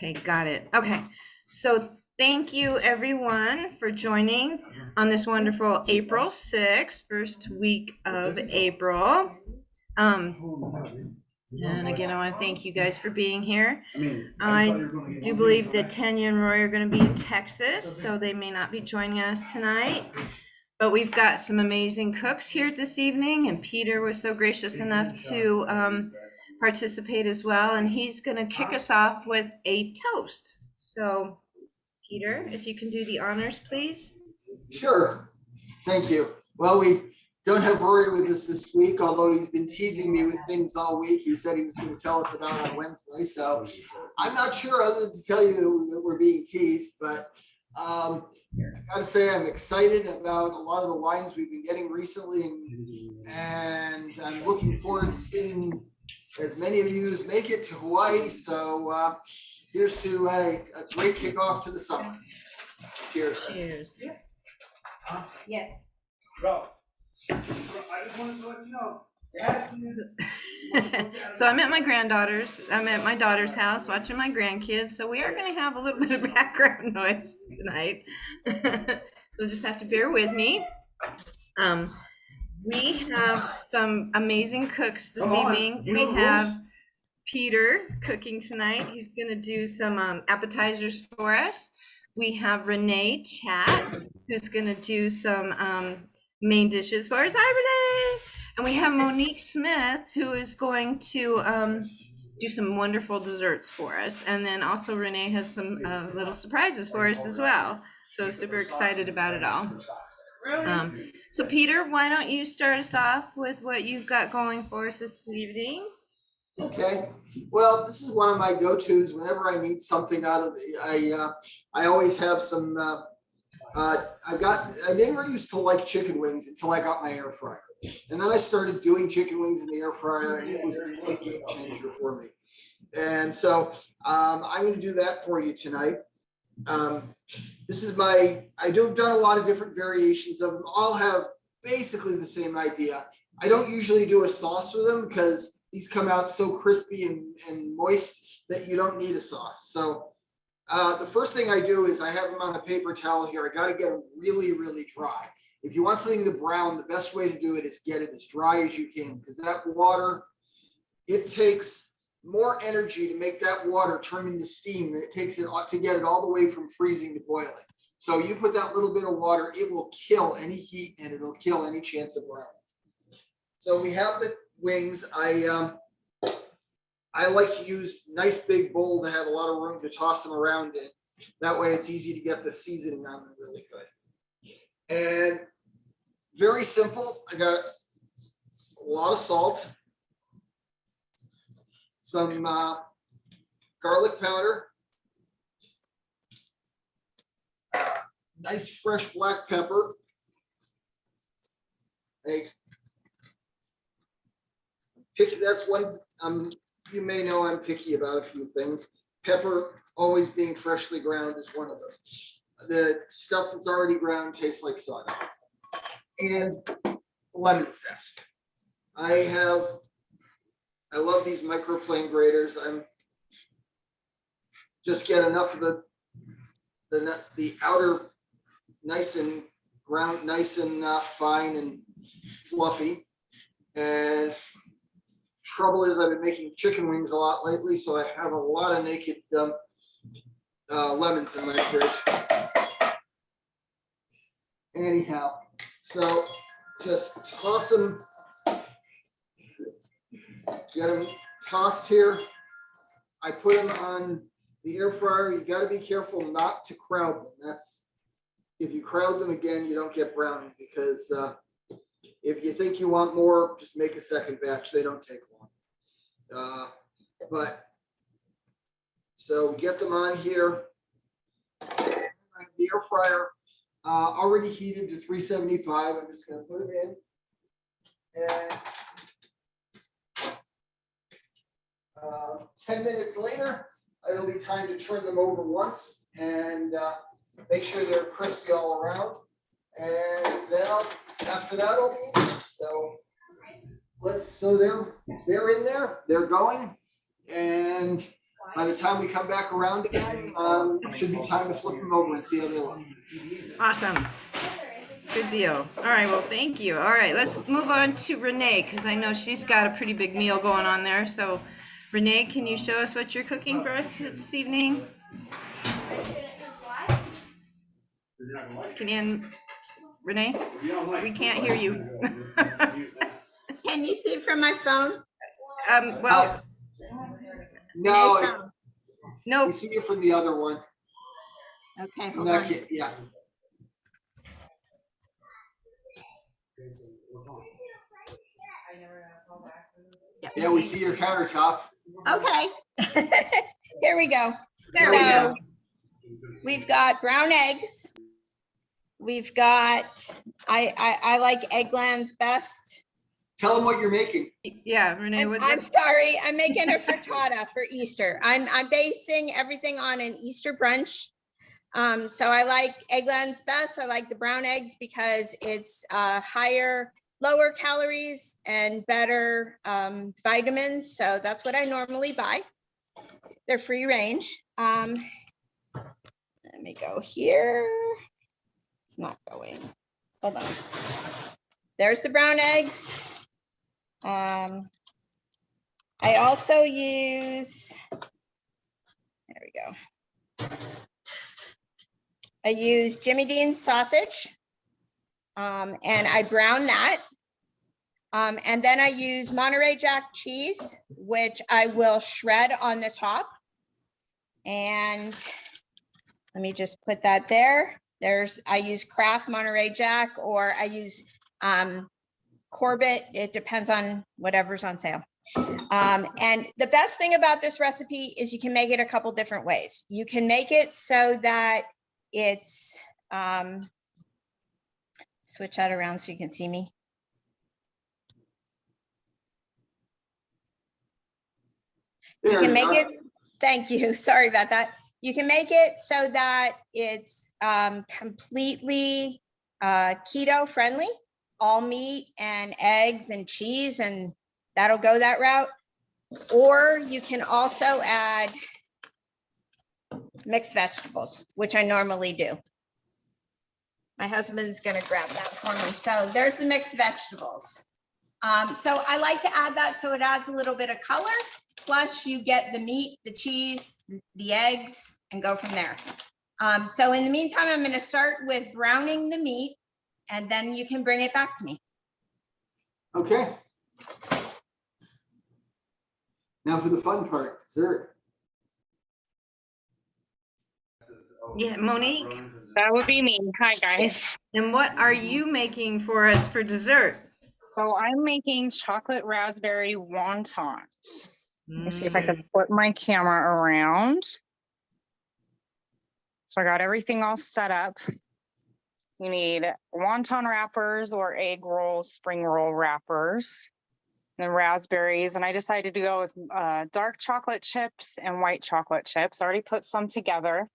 Okay, got it. Okay, so thank you everyone for joining on this wonderful April 6th, first week of April. And again, I want to thank you guys for being here. I do believe that Tanya and Roy are going to be in Texas, so they may not be joining us tonight. But we've got some amazing cooks here this evening, and Peter was so gracious enough to participate as well, and he's going to kick us off with a toast. So, Peter, if you can do the honors, please. Sure. Thank you. Well, we don't have Rory with us this week, although he's been teasing me with things all week. He said he was going to tell us about on Wednesday. So I'm not sure other than to tell you that we're being teased, but I got to say I'm excited about a lot of the wines we've been getting recently, and I'm looking forward to seeing as many of you as make it to Hawaii. So here's to a great kickoff to the summer. Cheers. Cheers. Yeah. Bro, I just wanted to let you know. So I'm at my granddaughter's, I'm at my daughter's house watching my grandkids. So we are going to have a little bit of background noise tonight. You'll just have to bear with me. We have some amazing cooks this evening. We have Peter cooking tonight. He's going to do some appetizers for us. We have Renee Chat, who's going to do some main dishes for us. Hi, Renee! And we have Monique Smith, who is going to do some wonderful desserts for us. And then also Renee has some little surprises for us as well. So super excited about it all. So Peter, why don't you start us off with what you've got going for us this evening? Okay. Well, this is one of my go-tos whenever I need something out of the, I always have some, I never used to like chicken wings until I got my air fryer. And then I started doing chicken wings in the air fryer, and it was a game changer for me. And so I'm going to do that for you tonight. This is I've done a lot of different variations of them. All have basically the same idea. I don't usually do a sauce for them because these come out so crispy and moist that you don't need a sauce. So the first thing I do is I have them on a paper towel here. I got to get them really, really dry. If you want something to brown, the best way to do it is get it as dry as you can, because that water, it takes more energy to make that water turn into steam than it takes it to get it all the way from freezing to boiling. So you put that little bit of water, it will kill any heat and it'll kill any chance of browning. So we have the wings. I like to use nice big bowl to have a lot of room to toss them around in. That way it's easy to get the seasoning on them really good. And very simple. I got a lot of salt, some garlic powder, nice fresh black pepper, that's one, you may know I'm picky about a few things. Pepper always being freshly ground is one of them. The stuff that's already ground tastes like sawdust. And lemon zest. I love these microplane graters. I'm just get enough of the outer nice and ground, nice and fine and fluffy. And trouble is I've been making chicken wings a lot lately, so I have a lot of naked lemons in my fridge. Anyhow, so just toss them, get them tossed here. I put them on the air fryer. You got to be careful not to crowd them. If you crowd them again, you don't get browning, because if you think you want more, just make a second batch. They don't take long. But so we get them on here. The air fryer already heated to 375. I'm just going to put it in. And 10 minutes later, it'll be time to turn them over once and make sure they're crispy all around. And then after that, I'll be in. So they're in there, they're going. And by the time we come back around again, should be time to flip them over and see how they look. Awesome. Good deal. All right, well, thank you. All right, let's move on to Renee, because I know she's got a pretty big meal going on there. So, Renee, can you show us what you're cooking for us this evening? Renee, we can't hear you. Can you see from my phone? Well, No, Renee's phone. no. we see you from the other one. Okay, hold No, on. yeah. Yeah, we see your countertop. Okay. Here we go. There we go. We've got brown eggs. We've got, I like egglands best. Tell them what you're making. Yeah, Renee. I'm sorry, I'm making a frittata for Easter. I'm basing everything on an Easter brunch. So I like egglands best. I like the brown eggs because it's lower calories and better vitamins. So that's what I normally buy. They're free range. Let me go here. It's not going. Hold on. There's the brown eggs. I also use, there we go. I use Jimmy Dean's sausage, and I brown that. And then I use Monterey Jack cheese, which I will shred on the top. And let me just put that there. I use Kraft Monterey Jack, or I use Corbett. It depends on whatever's on sale. And the best thing about this recipe is you can make it a couple different ways. You can make it so that it's, switch that around so you can see me. You can make it, thank you, sorry about that. You can make it so that it's completely keto friendly, all meat and eggs and cheese, and that'll go that route. Or you can also add mixed vegetables, which I normally do. My husband's gonna grab that for me. So there's the mixed vegetables. So I like to add that so it adds a little bit of color. Plus you get the meat, the cheese, the eggs, and go from there. So in the meantime, I'm gonna start with browning the meat, and then you can bring it back to me. Okay. Now for the fun part, dessert. Yeah, Monique. That would be me. Hi, guys. And what are you making for us for dessert? So I'm making chocolate raspberry wontons. Let me see if I can flip my camera around. So I got everything all set up. You need wonton wrappers or egg roll, spring roll wrappers, and then raspberries. And I decided to go with dark chocolate chips and white chocolate chips. I already put some together,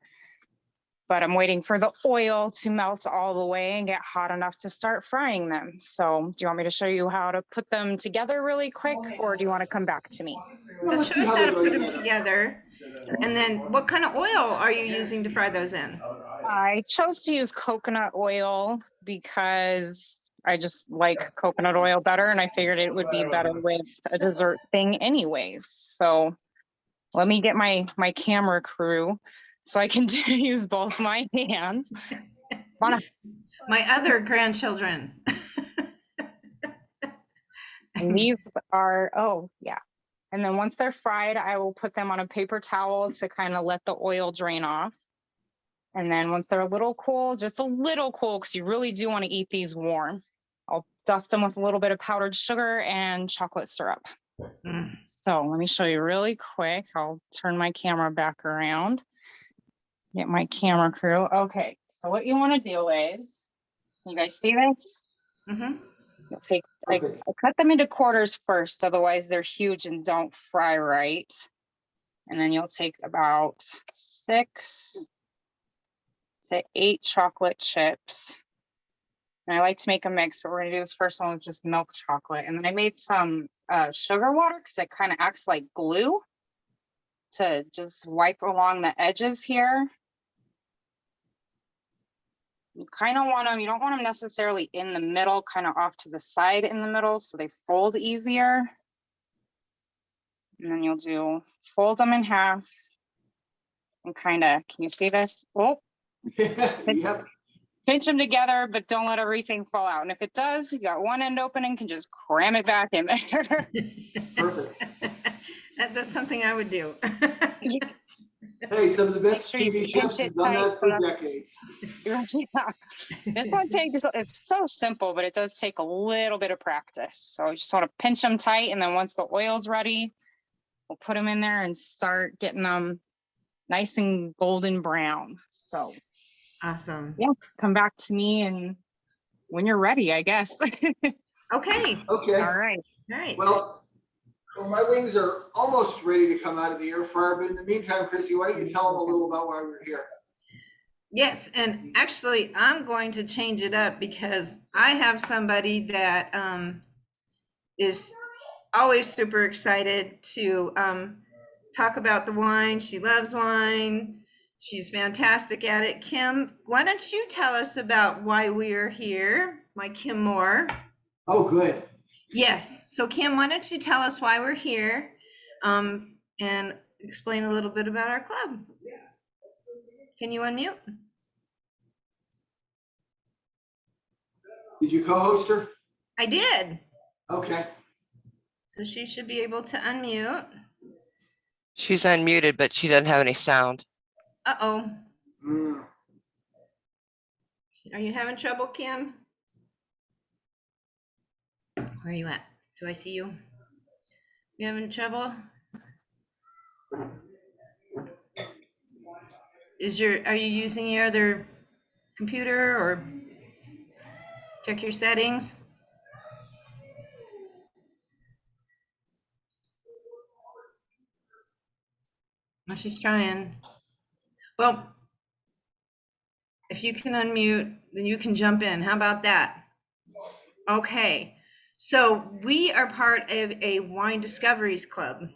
but I'm waiting for the oil to melt all the way and get hot enough to start frying them. So do you want me to show you how to put them together really quick, or do you want to come back to me? Well, show us how to put them together. And then what kind of oil are you using to fry those in? I chose to use coconut oil because I just like coconut oil better, and I figured it would be better with a dessert thing anyways. So let me get my camera crew so I can use both my hands. My other grandchildren. And these are, oh yeah. And then once they're fried, I will put them on a paper towel to kind of let the oil drain off. And then once they're a little cool, just a little cool, because you really do want to eat these warm, I'll dust them with a little bit of powdered sugar and chocolate syrup. So let me show you really quick. I'll turn my camera back around. Get my camera crew. Okay, so what you want to do is, you guys see this? You'll take, I cut them into quarters first, otherwise they're huge and don't fry right. And then you'll take about 6 to 8 chocolate chips. And I like to make a mix, but we're gonna do this first one with just milk chocolate. And then I made some sugar water because it kind of acts like glue to just wipe along the edges here. You kind of want them, you don't want them necessarily in the middle, kind of off to the side in the middle so they fold easier. And then you'll fold them in half and kind of, can you see this? Oh, Yep. pinch them together, but don't let everything fall out. And if it does, you got one end open and can just cram it back in there. Perfect. That's something I would do. Hey, some of the best Make sure you TV pinch chefs it have done tight that so for that- decades. This one takes, it's so simple, but it does take a little bit of practice. So you just want to pinch them tight. And then once the oil's ready, we'll put them in there and start getting them nice and golden brown. So Awesome. yeah, come back to me and when you're ready, I guess. Okay. Okay. All right. All right. Well, my wings are almost ready to come out of the air fryer, but in the meantime, Chrissy, why don't you tell them a little about why we're here? Yes, and actually, I'm going to change it up because I have somebody that is always super excited to talk about the wine. She loves wine. She's fantastic at it. Kim, why don't you tell us about why we are here? My Kim Moore. Oh, good. Yes. So Kim, why don't you tell us why we're here and explain a little bit about our club? Can you unmute? Did you co-host her? I did. Okay. So she should be able to unmute. She's unmuted, but she doesn't have any sound. Uh-oh. Mm. Are you having trouble, Kim? Where are you at? Do I see you? You having trouble? Are you using your other computer or check your settings? Well, she's trying. Well, if you can unmute, then you can jump in. How about that? Okay. So we are part of a wine discoveries club.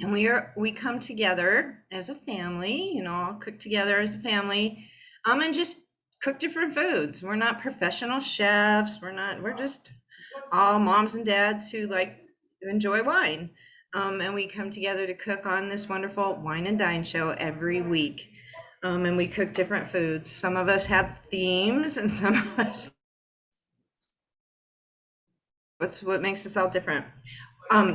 And we come together as a family, all cook together as a family, and just cook different foods. We're not professional chefs. We're just all moms and dads who like to enjoy wine. And we come together to cook on this wonderful Wine and Dine show every week. And we cook different foods. Some of us have themes and some of us, that's what makes us all different.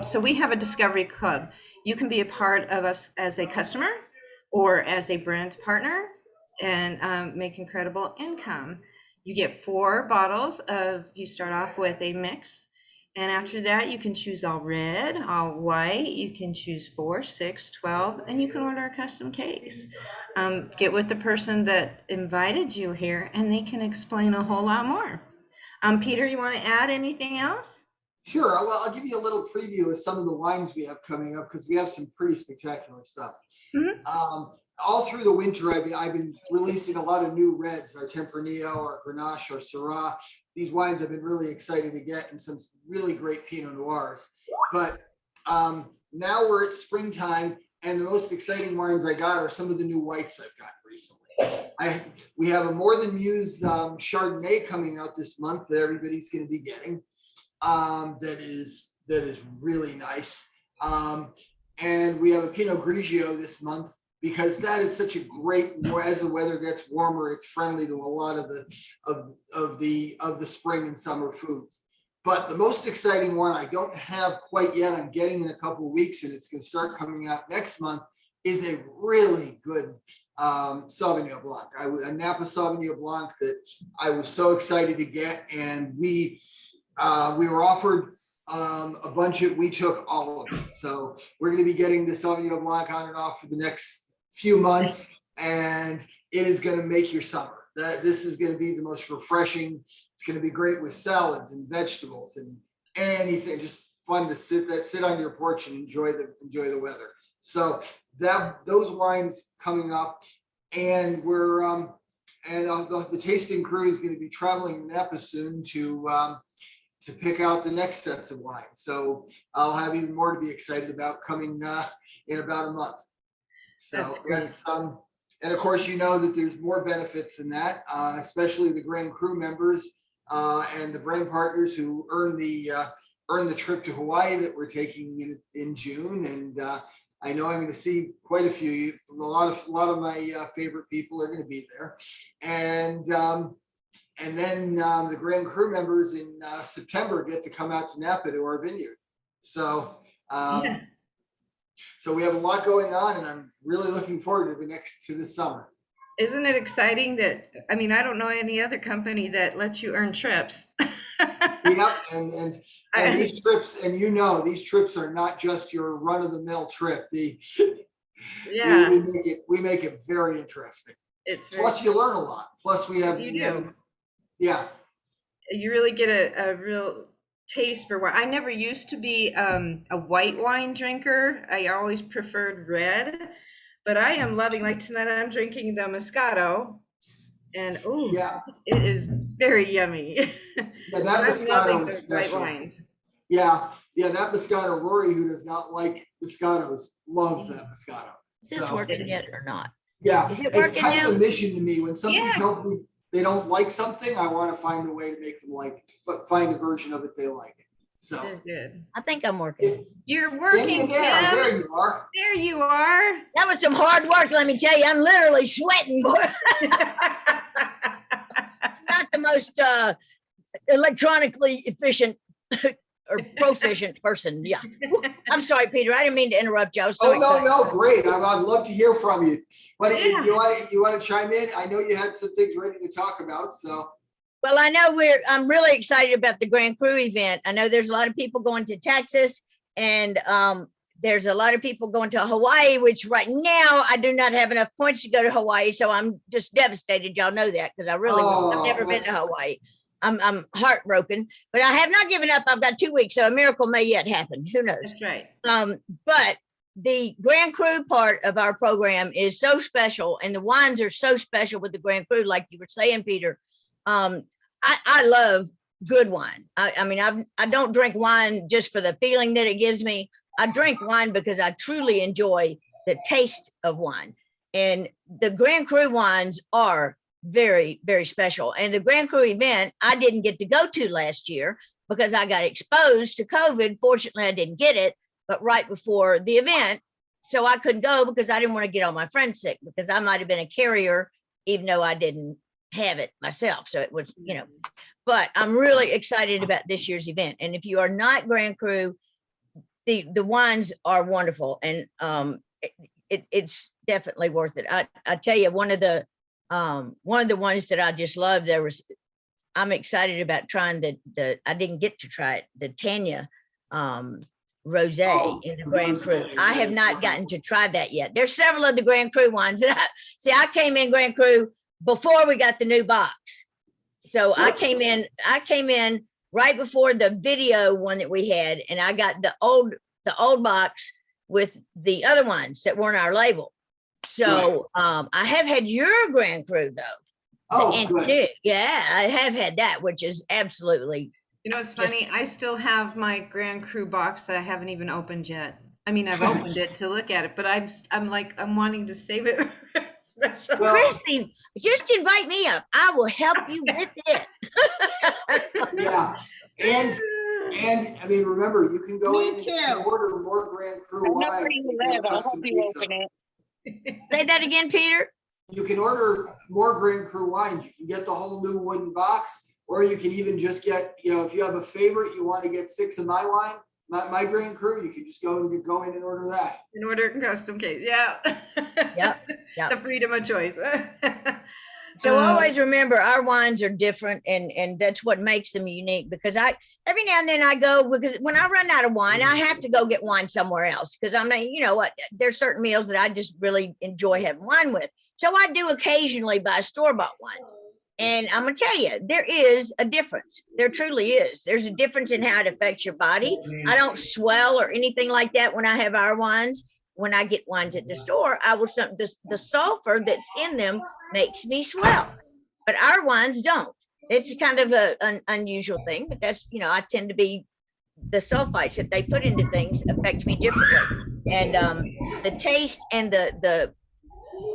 So we have a discovery club. You can be a part of us as a customer or as a brand partner and make incredible income. You get 4 bottles you start off with a mix. And after that, you can choose all red, all white. You can choose 4, 6, 12, and you can order a custom case. Get with the person that invited you here and they can explain a whole lot more. Peter, you want to add anything else? Sure. Well, I'll give you a little preview of some of the wines we have coming up because we have some pretty spectacular stuff. Mhm. All through the winter, I've been releasing a lot of new reds, our Tempranillo, our Grenache, our Syrah. These wines I've been really excited to get, and some really great Pinot Noirs. But now we're at springtime, and the most exciting wines I got are some of the new whites I've got recently. We have a More Than Muse Chardonnay coming out this month that everybody's going to be getting. That is really nice. And we have a Pinot Grigio this month because that is such a great, as the weather gets warmer, it's friendly to a lot of the spring and summer foods. But the most exciting one I don't have quite yet, I'm getting in a couple of weeks and it's going to start coming out next month, is a really good Sauvignon Blanc. A Napa Sauvignon Blanc that I was so excited to get, and we were offered a bunch of, we took all of it. So we're going to be getting the Sauvignon Blanc on and off for the next few months, and it is going to make your summer. This is going to be the most refreshing. It's going to be great with salads and vegetables and anything. Just fun to sit on your porch and enjoy the weather. So those wines coming up, and we're the tasting crew is going to be traveling to Napa soon to to pick out the next sets of wine. So I'll have even more to be excited about coming in about a month. So That's great. and of course, you know that there's more benefits than that, especially the Grand Cru members and the brand partners who earn the trip to Hawaii that we're taking in June. And I know I'm going to see quite a few. A lot of my favorite people are going to be there, and then the Grand Cru members in September get to come out to Napa to our vineyard. So. Yeah. So we have a lot going on, and I'm really looking forward to this summer. Isn't it exciting that, I mean, I don't know any other company that lets you earn trips. Yep, and these trips, and these trips are not just your run-of-the-mill trip. Yeah, we make it very interesting. it's Plus, you learn a lot. Plus, we have you do. Yeah. You really get a real taste for wine. I never used to be a white wine drinker. I always preferred red, but I am loving, like tonight I'm drinking the Moscato, and Yeah. it is very yummy. Yeah, that I'm Moscato loving is the white special. wines. Yeah, that Moscato. Rory, who does not like Moscatos, loves that Moscato. Is this working yet or not? Yeah, Is it it's working kind now? of a mission to me. When somebody Yeah. tells me they don't like something, I want to find a way to make them find a version of it they like. So They're good. I think I'm working. You're working, there Kim. you are. There you are. That was some hard work, let me tell you. I'm literally sweating, boy. Not the most electronically efficient or proficient person. Yeah. I'm sorry, Peter. I didn't mean to interrupt you. I was so excited. No, great. I'd love to hear from you. But if Yeah. you want to chime in, I know you had some things ready to talk about. So Well, I know I'm really excited about the Grand Cru event. I know there's a lot of people going to Texas, and there's a lot of people going to Hawaii, which right now I do not have enough points to go to Hawaii. So I'm just devastated. Y'all know that, because I've never been to Hawaii. I'm heartbroken, but I have not given up. I've got 2 weeks, so a miracle may yet happen. Who knows? That's right. But the Grand Cru part of our program is so special, and the wines are so special with the Grand Cru, like you were saying, Peter. I love good wine. I mean, I don't drink wine just for the feeling that it gives me. I drink wine because I truly enjoy the taste of wine. And the Grand Cru wines are very, very special. And the Grand Cru event, I didn't get to go to last year because I got exposed to COVID. Fortunately, I didn't get it, but right before the event. So I couldn't go because I didn't want to get all my friends sick, because I might have been a carrier, even though I didn't have it myself. So it was, but I'm really excited about this year's event. And if you are not Grand Cru, the wines are wonderful, and it's definitely worth it. I tell you, one of the ones that I just love, I'm excited about trying I didn't get to try it, the Tanya rosé in the Grand Cru. I have not gotten to try that yet. There's several of the Grand Cru wines that I came in Grand Cru before we got the new box. So I came in right before the video one that we had, and I got the old box with the other ones that weren't our label. So I have had your Grand Cru though. Oh, good. Yeah, I have had that, which is absolutely. It's funny. I still have my Grand Cru box that I haven't even opened yet. I mean, I've opened it to look at it, but I'm wanting to save it. Special. Well, Chrissy, just invite me up. I will help you with it. Yeah, and I mean, remember, you can go Me in too. and order more Grand Cru I know wine. where you live. I'll help you open it. Say that again, Peter. You can order more Grand Cru wines. You can get the whole new wooden box, or you can even just get, if you have a favorite, you want to get 6 of my wine, my Grand Cru, you can just go in and order that. In order in custom case. Yeah. Yep. The freedom of choice. So always remember, our wines are different, and that's what makes them unique, because every now and then I go, because when I run out of wine, I have to go get wine somewhere else, because I'm not, what, there's certain meals that I just really enjoy having wine with. So I do occasionally buy store-bought wines. And I'm going to tell you, there is a difference. There truly is. There's a difference in how it affects your body. I don't swell or anything like that when I have our wines. When I get wines at the store, the sulfur that's in them makes me swell, but our wines don't. It's kind of an unusual thing, but that's, you know, I tend to be, the sulfites that they put into things affect me differently. And the taste and the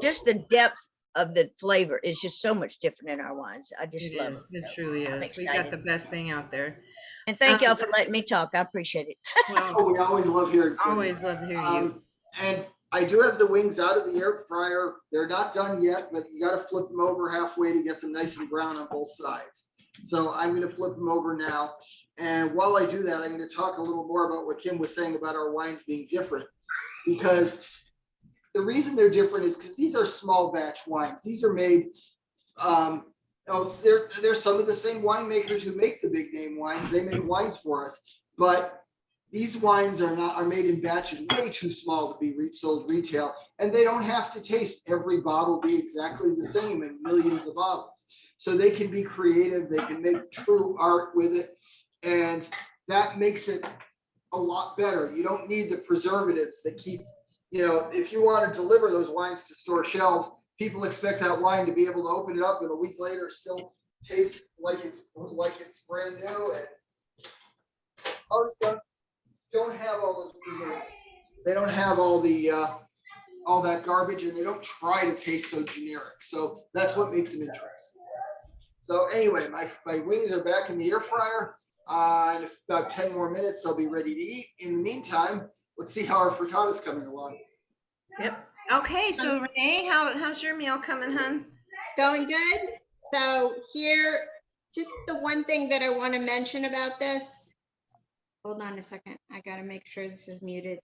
just the depth of the flavor is just so much different in our wines. I just It love is. it. It So truly I'm is. We got excited. the best thing out there. And thank y'all Um, for letting me talk. I appreciate it. well, Oh, we always love hearing from you. always love to hear you. And I do have the wings out of the air fryer. They're not done yet, but you got to flip them over halfway to get them nice and brown on both sides. So I'm going to flip them over now. And while I do that, I'm going to talk a little more about what Kim was saying about our wines being different. Because the reason they're different is because these are small batch wines. These are made, they're some of the same winemakers who make the big name wines. They make wines for us. But these wines are made in batches way too small to be sold retail, and they don't have to taste every bottle be exactly the same in millions of bottles. So they can be creative, they can make true art with it, and that makes it a lot better. You don't need the preservatives that keep, if you want to deliver those wines to store shelves, people expect that wine to be able to open it up and a week later still taste like it's brand new. And ours don't have all those preservatives. They don't have all that garbage, and they don't try to taste so generic. So that's what makes them interesting. So anyway, my wings are back in the air fryer. In about 10 more minutes, they'll be ready to eat. In the meantime, let's see how our frittata is coming along. Yep. Okay, so Renee, how's your meal coming, hun? It's going good. So here, just the one thing that I want to mention about this. Hold on a second. I got to make sure this is muted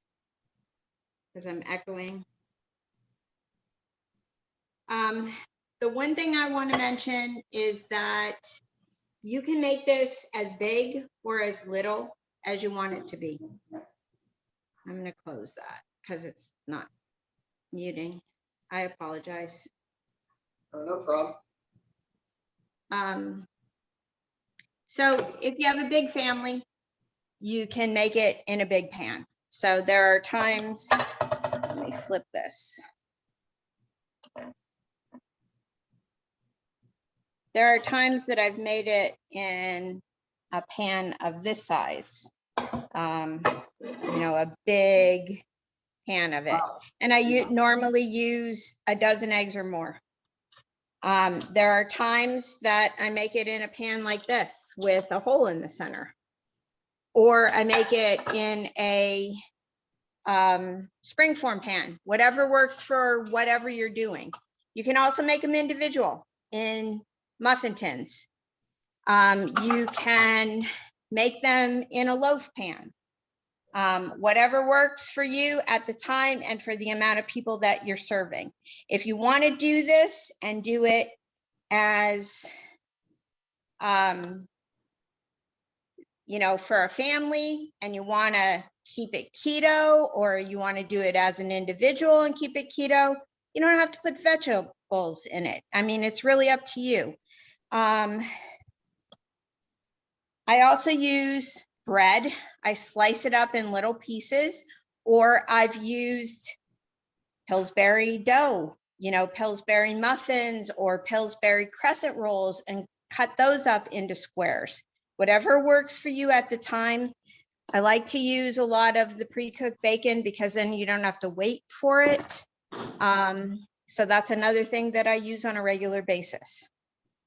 because I'm echoing. The one thing I want to mention is that you can make this as big or as little as you want it to be. I'm going to close that because it's not muting. I apologize. Oh, no problem. So if you have a big family, you can make it in a big pan. So there are times, let me flip this. There are times that I've made it in a pan of this size, a big pan of it. And I normally use a dozen eggs or more. There are times that I make it in a pan like this with a hole in the center. Or I make it in a springform pan, whatever works for whatever you're doing. You can also make them individual in muffin tins. You can make them in a loaf pan. Whatever works for you at the time and for the amount of people that you're serving. If you want to do this and do it as, for a family, and you want to keep it keto, or you want to do it as an individual and keep it keto, you don't have to put the vegetables in it. I mean, it's really up to you. I also use bread. I slice it up in little pieces, or I've used Pillsbury dough, Pillsbury muffins or Pillsbury crescent rolls, and cut those up into squares. Whatever works for you at the time. I like to use a lot of the pre-cooked bacon because then you don't have to wait for it. So that's another thing that I use on a regular basis.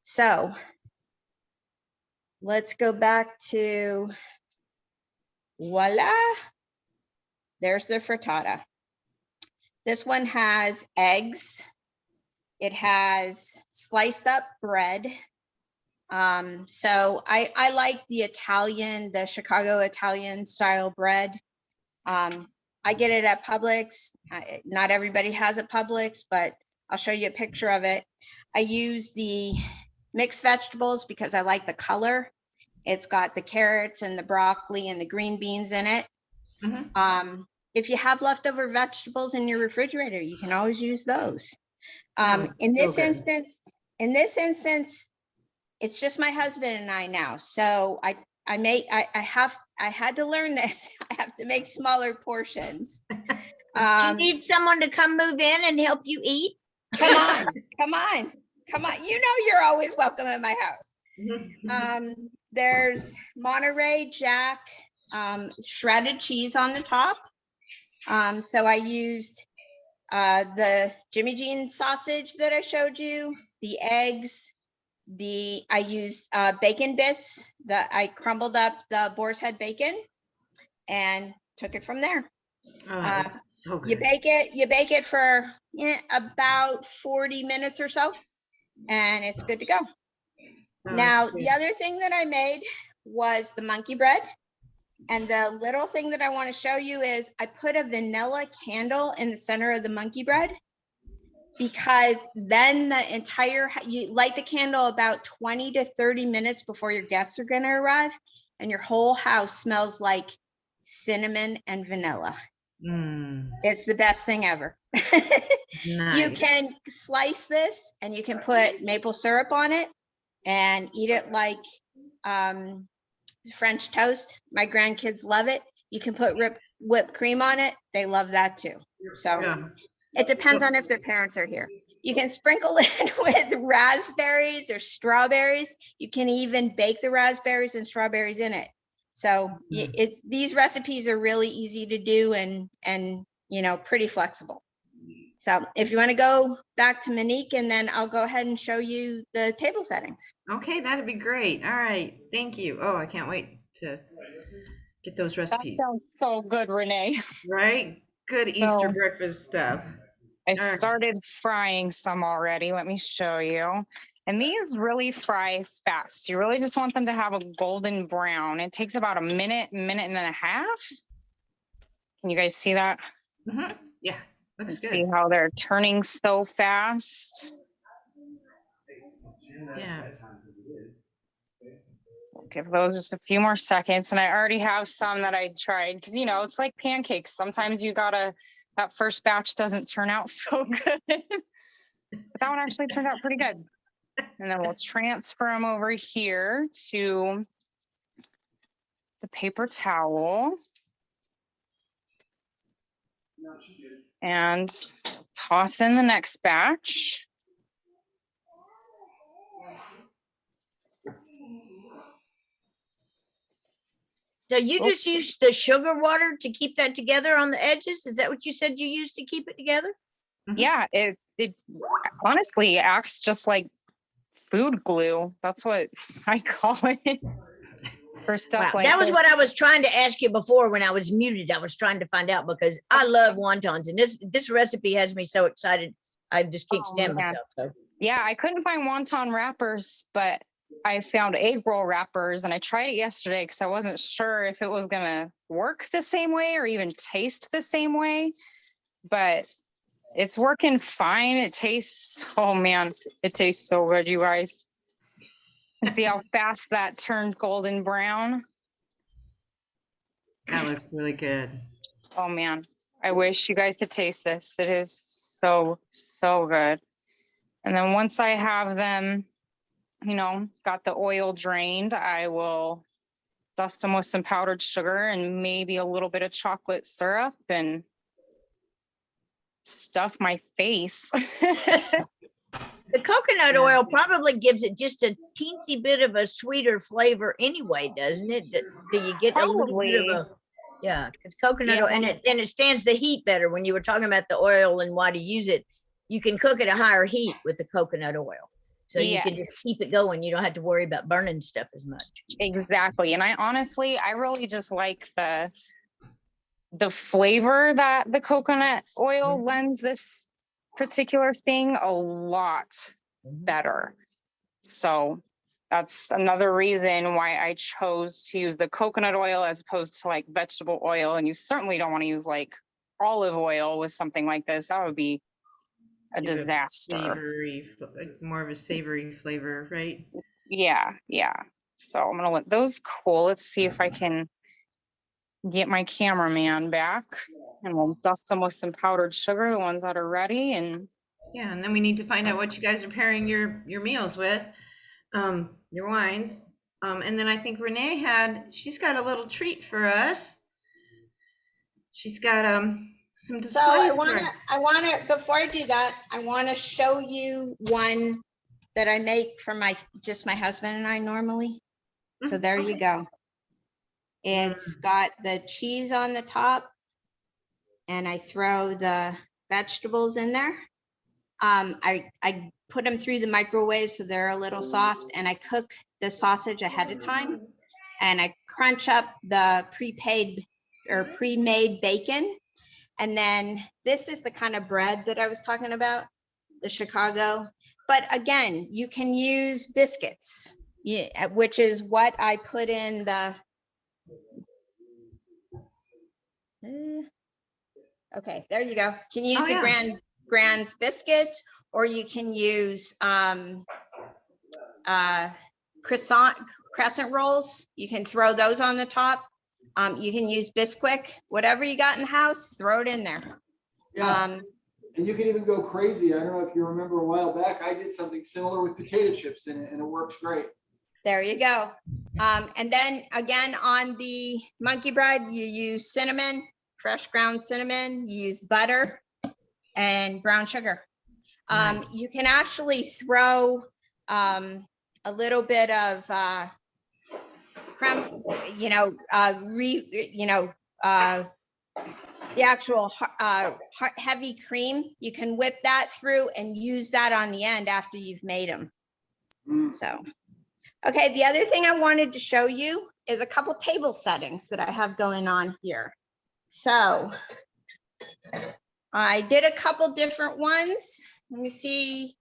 So let's go back to, voila, there's the frittata. This one has eggs. It has sliced up bread. So I like the Chicago Italian style bread. I get it at Publix. Not everybody has it Publix, but I'll show you a picture of it. I use the mixed vegetables because I like the color. It's got the carrots and the broccoli and the green beans in it. Mm-hmm. If you have leftover vegetables in your refrigerator, you can always use those. In this instance, it's just my husband and I now. So I had to learn this. I have to make smaller portions. You need someone to come move in and help you eat? Come on. You're always welcome in my house. There's Monterey Jack shredded cheese on the top. So I used the Jimmy Jean sausage that I showed you, the eggs, I used bacon bits that I crumbled up the boar's head bacon and took it from there. Oh, it's so You good. bake it for about 40 minutes or so, and it's good to go. Oh, Now, it's good. the other thing that I made was the monkey bread. And the little thing that I want to show you is I put a vanilla candle in the center of the monkey bread, because then the entire, you light the candle about 20 to 30 minutes before your guests are going to arrive, and your whole house smells like cinnamon and vanilla. Mm, It's the best thing ever. You nice. can slice this and you can put maple syrup on it and eat it like French toast. My grandkids love it. You can put whipped cream on it. They love that too. So Yeah. it depends on if their parents are here. You can sprinkle it with raspberries or strawberries. You can even bake the raspberries and strawberries in it. So it's, these recipes are really easy to do and you know, pretty flexible. So if you want to go back to Monique, and then I'll go ahead and show you the table settings. Okay, that'd be great. All right, thank you. Oh, I can't wait to get those That recipes. sounds so good, Renee. Right? Good Easter So breakfast stuff. I All right. started frying some already. Let me show you. And these really fry fast. You really just want them to have a golden brown. It takes about a minute, minute and a half. Can you guys see that? Mhm. Yeah, looks And good. see how they're turning so fast. Yeah. Give those just a few more seconds. And I already have some that I tried, because you know, it's like pancakes. Sometimes you gotta, that first batch doesn't turn out so good. But that one actually turned out pretty good. And then we'll transfer them over here to the paper towel and toss in the next batch. So you just use the sugar water to keep that together on the edges? Is that what you said you used to keep it together? Yeah, it honestly acts just like food glue. That's what I call it for stuff Wow, like that was this. what I was trying to ask you before when I was muted. I was trying to find out because I love wontons, and this recipe has me so excited. I just can't Oh, stand man. myself. So Yeah, I couldn't find wonton wrappers, but I found egg roll wrappers, and I tried it yesterday because I wasn't sure if it was gonna work the same way or even taste the same way. But it's working fine. It tastes, oh man, it tastes so good, you guys. And see how fast that turned golden brown. That looks really good. Oh man, I wish you guys could taste this. It is so, so good. And then once I have them, you know, got the oil drained, I will dust them with some powdered sugar and maybe a little bit of chocolate syrup and stuff my face. the coconut Yeah. oil probably gives it just a teensy bit of a sweeter flavor anyway, doesn't it? Do you get a little bit of Probably. a, yeah, because coconut Yeah. oil, and it stands the heat better. When you were talking about the oil and why to use it, you can cook at a higher heat with the coconut oil. So you can just Yes, keep it going. You don't have to worry about burning stuff as much. exactly. And I honestly, I really just like the flavor that the coconut oil lends this particular thing a lot better. So that's another reason why I chose to use the coconut oil as opposed to like vegetable oil. And you certainly don't want to use like olive oil with something like this. That would be a Give it disaster. Savory, more of a savory flavor, right? Yeah, yeah. So I'm gonna let those cool. Let's see if I can get my cameraman back, and we'll dust them with some powdered sugar, the ones that are ready. And Yeah, and then we need to find out what you guys are pairing your meals with, your wines. And then I think Renee she's got a little treat for us. She's got some So I displays for us. wanna, before I do that, I wanna show you one that I make for just my husband and I normally. So there you go. It's got the cheese on the top, and I throw the vegetables in there. I put them through the microwave so they're a little soft, and I cook the sausage ahead of time, and I crunch up the pre-made bacon. And then this is the kind of bread that I was talking about, the Chicago. But again, you can use biscuits, which is what I put in the, okay, there you go. Can use the Grand's biscuits, or you can use crescent rolls. You can throw those on the top. You can use Bisquick, whatever you got in the house, throw it in there. Yeah. And you can even go crazy. I don't know if you remember a while back, I did something similar with potato chips in it, and it works great. There you go. And then again, on the monkey bread, you use cinnamon, fresh ground cinnamon, you use butter and brown sugar. You can actually throw a little bit of creme, the actual heavy cream. You can whip that through and use that on the end after you've made them. So, okay, the other thing I wanted to show you is a couple table settings that I have going on here. So I did a couple different ones. Let me see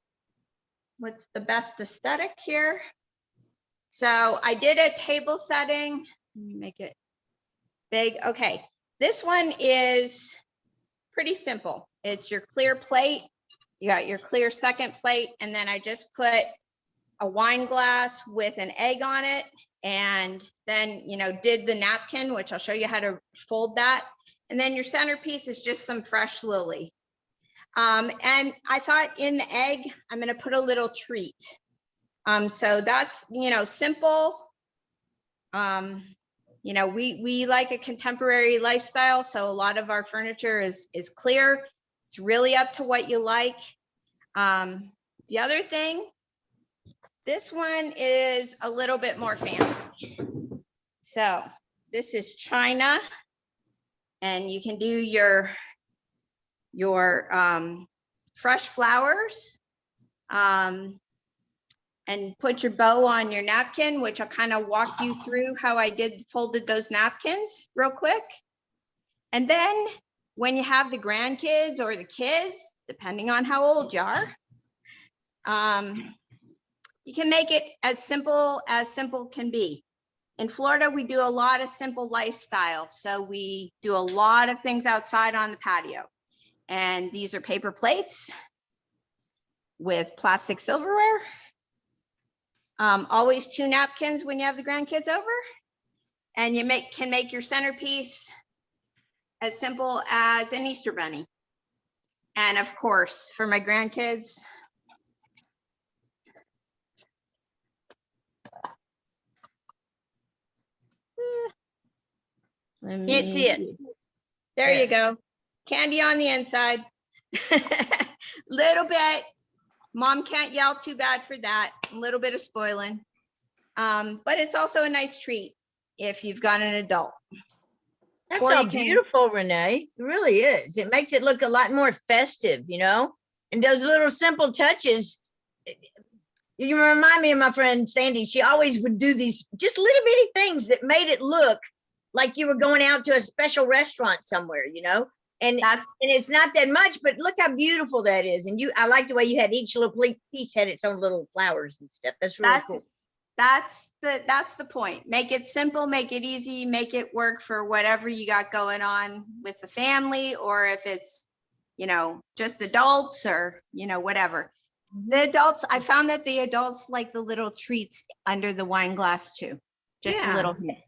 what's the best aesthetic here. So I did a table setting. Let me make it big. Okay, this one is pretty simple. It's your clear plate. You got your clear second plate, and then I just put a wine glass with an egg on it, and then, did the napkin, which I'll show you how to fold that. And then your centerpiece is just some fresh lily. And I thought in the egg, I'm going to put a little treat. So that's, simple. We like a contemporary lifestyle. So a lot of our furniture is clear. It's really up to what you like. The other thing, this one is a little bit more fancy. So this is China, and you can do your fresh flowers, and put your bow on your napkin, which I'll kind of walk you through how I folded those napkins real quick. And then when you have the grandkids or the kids, depending on how old you are, you can make it as simple can be. In Florida, we do a lot of simple lifestyle. So we do a lot of things outside on the patio. And these are paper plates with plastic silverware. Always 2 napkins when you have the grandkids over. And you can make your centerpiece as simple as an Easter bunny. And of course, for my grandkids, Can't see it. There you go. Candy on the inside. Little bit. Mom can't yell too bad for that. A little bit of spoiling. But it's also a nice treat if you've got an adult. That's Or so you can- beautiful, Renee. It really is. It makes it look a lot more festive, and those little simple touches. You remind me of my friend Sandy. She always would do these just little bitty things that made it look like you were going out to a special restaurant somewhere, and it's not that much, but look how beautiful that is. And I like the way you had each little piece had its own little flowers and stuff. That's really cool. That's the point. Make it simple, make it easy, make it work for whatever you got going on with the family, or if it's, just adults or, whatever. The adults, I found that the adults like the little treats under the wine glass too. Just a little hint.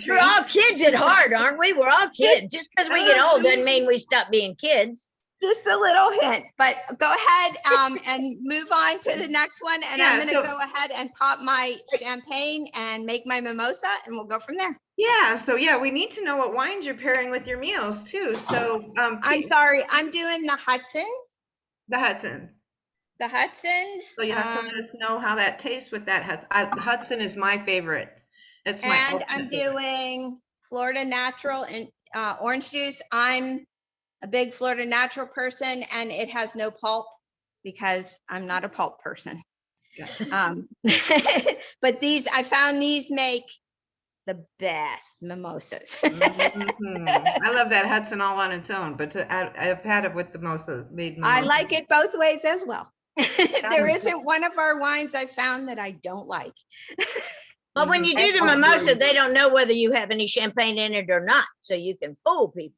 We're all kids at heart, aren't we? We're all kids. Just because we get old doesn't mean we stop being kids. Just a little hint, but go ahead and move on to the next one. And I'm going to go ahead and pop my champagne and make my mimosa, and we'll go from there. Yeah. So we need to know what wines you're pairing with your meals too. So I'm sorry, I'm doing the Hudson. The Hudson. The Hudson. So you have to let us know how that tastes with that Hudson. Hudson is my favorite. It's my And I'm ultimate favorite. doing Florida Natural and orange juice. I'm a big Florida Natural person, and it has no pulp because I'm not a pulp person. Gotcha. But these, I found these make the best mimosas. I love that Hudson all on its own, but I've had it with the mimosa. I like it both ways as well. There isn't one of our wines I found that I don't like. But when you do the mimosa, they don't know whether you have any champagne in it or not, so you can fool people.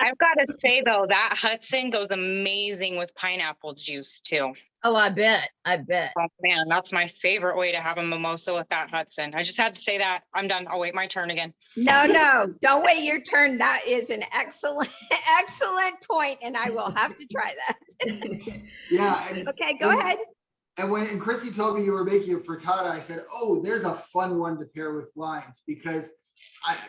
I've got to say though, that Hudson goes amazing with pineapple juice too. Oh, I bet. I bet. Oh man, that's my favorite way to have a mimosa with that Hudson. I just had to say that. I'm done. I'll wait my turn again. No, don't wait your turn. That is an excellent point, and I will have to try that. Yeah. Okay, go ahead. And when Christy told me you were making a frittata, I said, "Oh, there's a fun one to pair with wines," because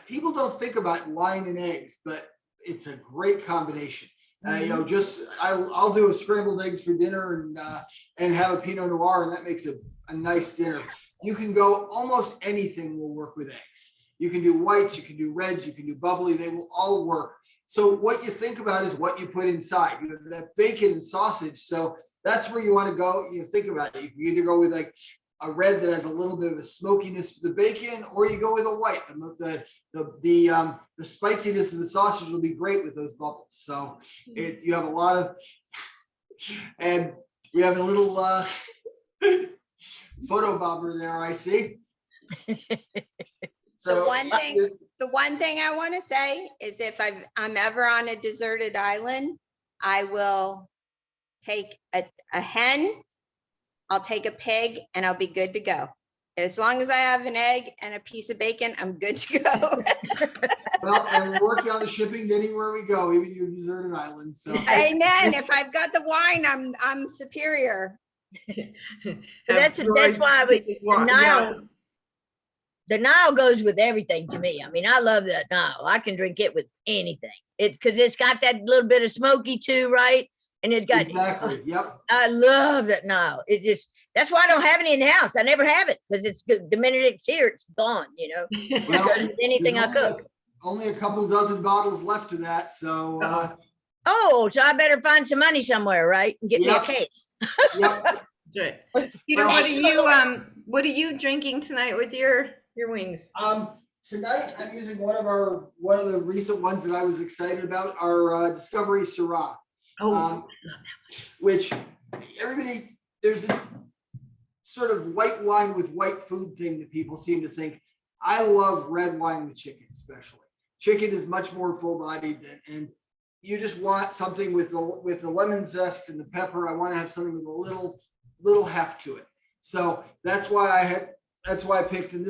people don't think about wine and eggs, but it's a great combination. You know, I'll do a scrambled eggs for dinner and have a Pinot Noir, and that makes a nice dinner. You can go almost anything will work with eggs. You can do whites, you can do reds, you can do bubbly. They will all work. So what you think about is what you put inside. You have that bacon and sausage. So that's where you want to go. You think about it. You can either go with like a red that has a little bit of a smokiness to the bacon, or you go with a white. The spiciness of the sausage will be great with those bubbles. So you have a lot of, and we have a little photo bomber there, I see. So The one thing I want to say is if I'm ever on a deserted island, I will take a hen, I'll take a pig, and I'll be good to go. As long as I have an egg and a piece of bacon, I'm good to go. Well, and we're working on the shipping to anywhere we go, even your deserted island. So Amen. If I've got the wine, I'm superior. That's why the Nile goes with everything to me. I mean, I love that Nile. I can drink it with anything. It's because it's got that little bit of smoky too, right? And it got exactly. Yep. I love that Nile. That's why I don't have any in the house. I never have it because it's good. The minute it's here, it's gone. You know, Well, it goes with anything I cook. Only a couple dozen bottles left of that. So so I better find some money somewhere, right? And get me a case. Yep. Good. Peter, what are you drinking tonight with your wings? Tonight I'm using one of the recent ones that I was excited about, our Discovery Syrah. Which there's this sort of white wine with white food thing that people seem to think. I love red wine with chicken, especially. Chicken is much more full-bodied, and you just want something with the lemon zest and the pepper. I want to have something with a little heft to it. So that's why I picked, and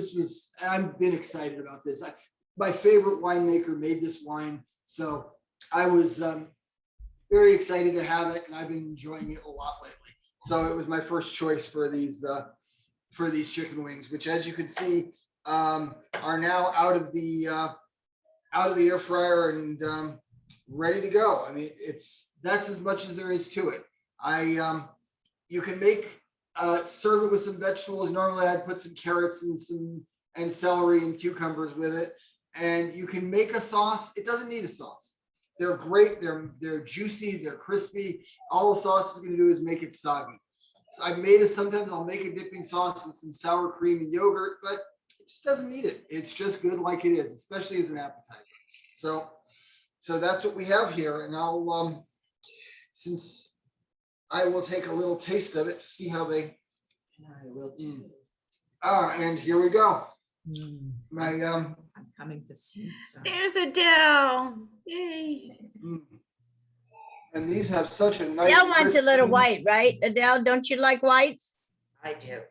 I've been excited about this. My favorite winemaker made this wine, so I was very excited to have it, and I've been enjoying it a lot lately. So it was my first choice for these chicken wings, which, as you can see, are now out of the air fryer and ready to go. I mean, that's as much as there is to it. You can serve it with some vegetables. Normally, I'd put some carrots and celery and cucumbers with it, and you can make a sauce. It doesn't need a sauce. They're great. They're juicy. They're crispy. All the sauce is going to do is make it soggy. So sometimes I'll make a dipping sauce with some sour cream and yogurt, but it just doesn't need it. It's just good like it is, especially as an appetizer. So that's what we have here. And since I will take a little taste of it to see how they. I will too. And here we go. I'm coming to see some. There's Adele. Yay. And these have such a nice. Adele wants a little white, right? Adele, don't you like whites? I do.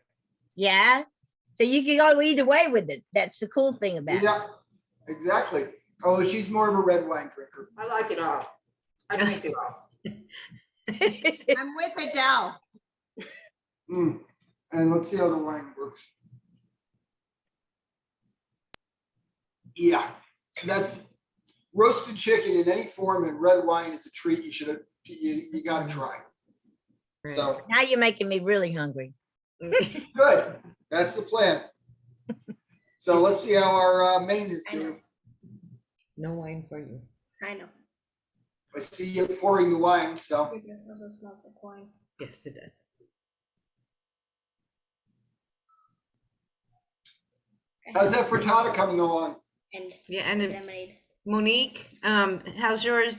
Yeah. So you can go either way with it. That's the cool thing about it. Yeah, exactly. Oh, she's more of a red wine drinker. I like it all. I drink it all. I'm with Adele. And let's see how the wine works. Yeah, that's roasted chicken in any form, and red wine is a treat. You should you gotta try. So, Now you're making me really hungry. good, that's the plan. So let's see how our main is doing. No wine for you. I know. I see you pouring the wine, so. It also smells like wine. Yes, it does. How's that frittata coming along? And Yeah, and lemonade. Monique, how's yours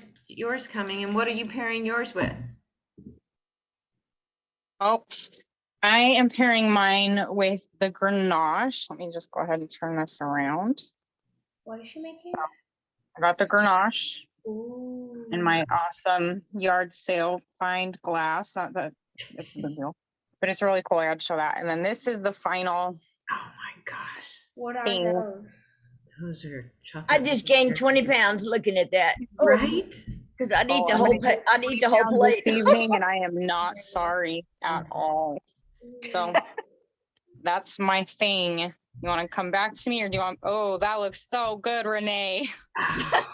coming, and what are you pairing yours with? Oh, I am pairing mine with the Grenache. Let me just go ahead and turn this around. What is she making? I got the Grenache Ooh. in my awesome yard sale find glass. Not that it's a big deal, but it's really cool. I had to show that. And then this is the final Oh my gosh. What are thing. those? Those are chocolate. I just gained 20 pounds looking at that. Right? Because I need Oh, the I'm whole gonna get I need the whole down plate. this evening, and I am not sorry at all. So that's my thing. You want to come back to me, or do you want? Oh, that looks so good, Renee. I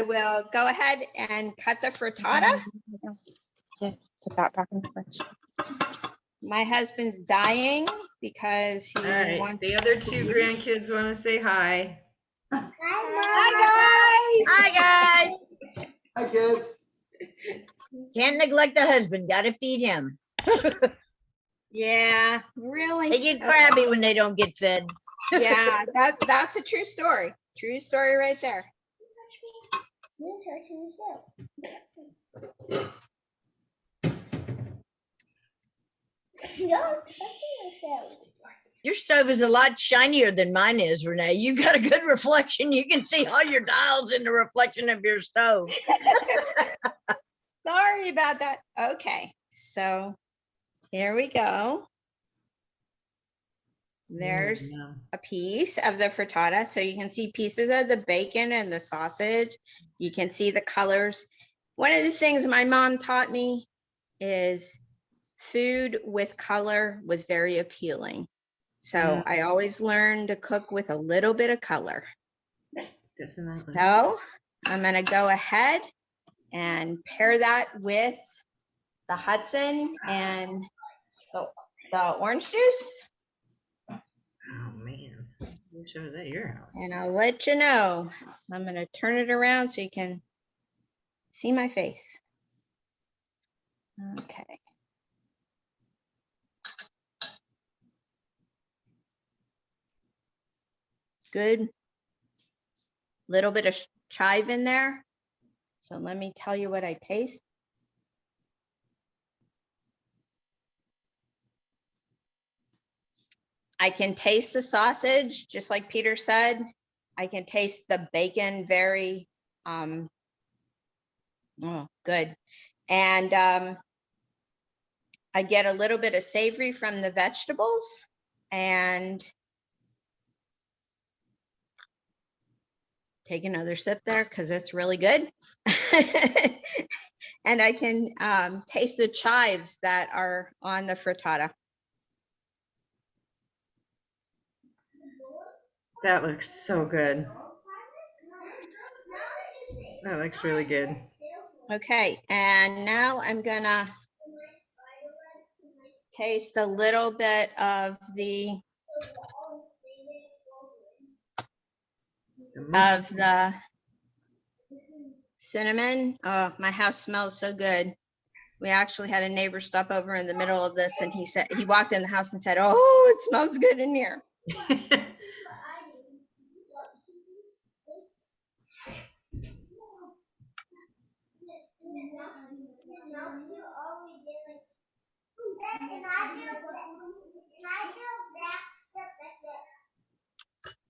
will go ahead and cut the frittata. Yeah, put that back in the fridge. My husband's dying because he All right, wants. the other two grandkids want to say hi. Hi, Hi, guys. Hi, kids. Can't neglect the husband. Got to feed him. guys. Yeah, really? They get crabby when they don't get fed. Yeah, that's a true story. True story right there. You're touching yourself. You're touching yourself. Your stove is a lot shinier than mine is, Renee. You got a good reflection. You can see all your dials in the reflection of your stove. Sorry about that. Okay, so here we go. There's a piece of the frittata. So you can see pieces of the bacon and the sausage. You can see the colors. One of the things my mom taught me is food with color was very appealing. So I always learned to cook with a little bit of color. Doesn't that look- So I'm gonna go ahead and pair that with the Hudson and the orange juice. Oh man, I wish I was at your house. And I'll let you know. I'm gonna turn it around so you can see my face. Okay. Good. Little bit of chive in there. So let me tell you what I taste. I can taste the sausage, just like Peter said. I can taste the bacon very good. And I get a little bit of savory from the vegetables, and take another sip there because it's really good. And I can taste the chives that are on the frittata. That looks so good. That looks really good. Okay, and now I'm gonna taste a little bit of the cinnamon. Oh, my house smells so good. We actually had a neighbor stop over in the middle of this, and he walked in the house and said, "Oh, it smells good in here."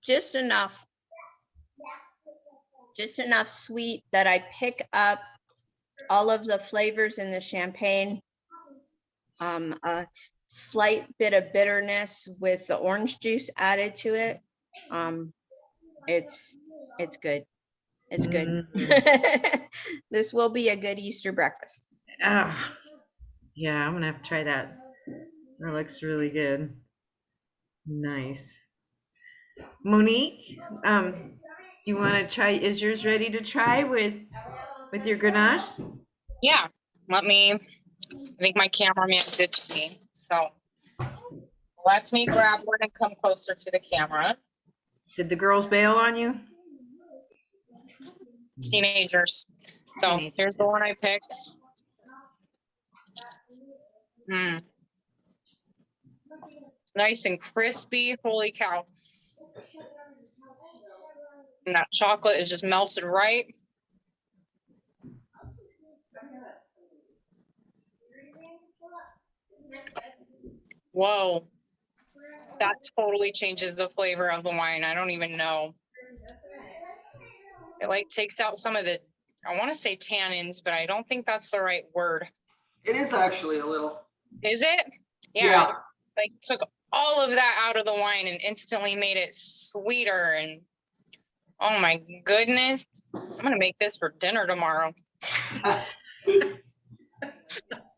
Just enough sweet that I pick up all of the flavors in the champagne. A slight bit of bitterness with the orange juice added to it. It's good. It's good. This will be a good Easter breakfast. Ah, yeah, I'm gonna have to try that. That looks really good. Nice. Monique, you want to try? Is yours ready to try with with your Grenache? Yeah, I think my cameraman ditched me. So let me grab one and come closer to the camera. Did the girls bail on you? Teenagers. So Teenagers. here's the one I picked. Nice and crispy. Holy cow. And that chocolate is just melted right. Whoa. That totally changes the flavor of the wine. I don't even know. It like takes out some of the, I want to say tannins, but I don't think that's the right word. It is actually a little. Is it? Yeah. Like took all of that out of the wine and instantly made it sweeter. And oh my goodness. I'm going to make this for dinner tomorrow.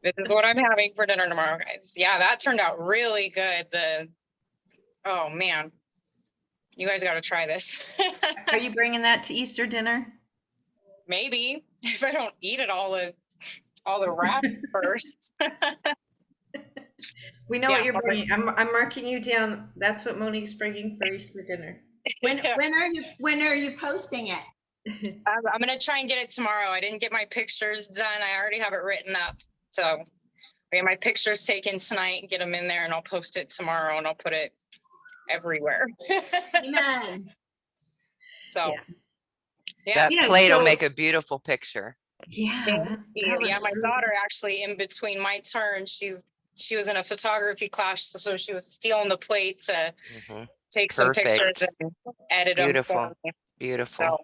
This is what I'm having for dinner tomorrow, guys. Yeah, that turned out really good. Oh man, you guys got to try this. Are you bringing that to Easter dinner? Maybe if I don't eat it all the wraps first. We know Yeah, what you're bringing. I'm marking you down. That's what Monique's bringing for Easter dinner. When are you posting it? I'm gonna try and get it tomorrow. I didn't get my pictures done. I already have it written up. So I get my pictures taken tonight, get them in there, and I'll post it tomorrow, and I'll put it everywhere. Amen. So That Yeah, plate will so- make a beautiful picture. Yeah. Yeah, that my looks daughter actually in between my turns, she was in a photography class, so she was stealing the plate to Mhm. take some pictures Perfect. and edit them Beautiful. for me. Beautiful. So,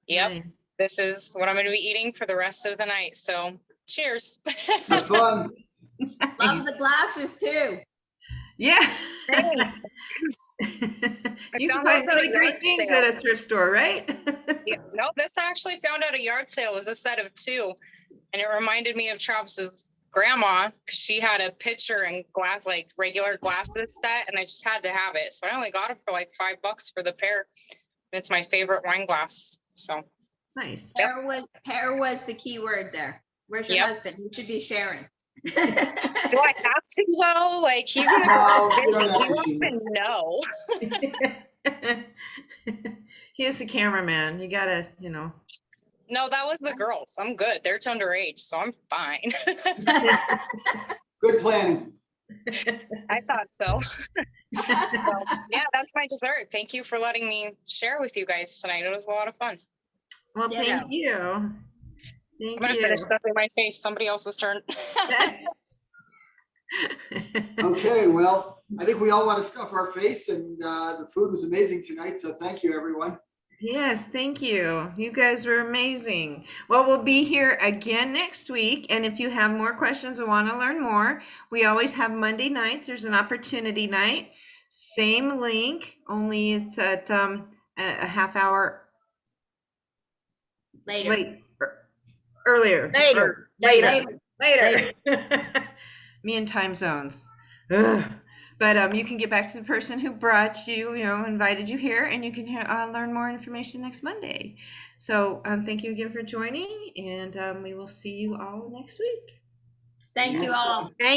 yep, nice. this is what I'm going to be eating for the rest of the night. So, cheers. Have fun. Love the glasses too. Yeah. Thanks. You can found find those at a really great yard things sale. at a thrift store, right? Yeah, no, this I actually found at a yard sale. It was a set of 2, and it reminded me of Travis's grandma. 'Cause she had a pitcher and glass, like regular glasses set, and I just had to have it. So I only got it for like $5 for the pair. And it's my favorite wine glass. So Nice. Pair was the key word there. Where's your Yep. husband? You should be sharing. do I have to though? Like he's in the No, you garage. don't have He to, won't Gina. even know. He is the cameraman. You gotta, No, that was the girls. I'm good. They're underage, so I'm fine. Good planning. I thought so. So, yeah, that's my dessert. Thank you for letting me share with you guys tonight. It was a lot of fun. Well, Ditto. thank you. I'm Thank gonna you. finish stuffing my face. Somebody else's turn. Okay, well, I think we all want to stuff our face, and the food was amazing tonight, so thank you, everyone. Yes, thank you. You guys were amazing. Well, we'll be here again next week. And if you have more questions or want to learn more, we always have Monday nights. There's an opportunity night. Same link, only it's at a half hour Later. earlier. Later. Later. Me and time zones. Ugh. But you can get back to the person who brought you, invited you here, and you can learn more information next Monday. So thank you again for joining, and we will see you all next week. Thank you all.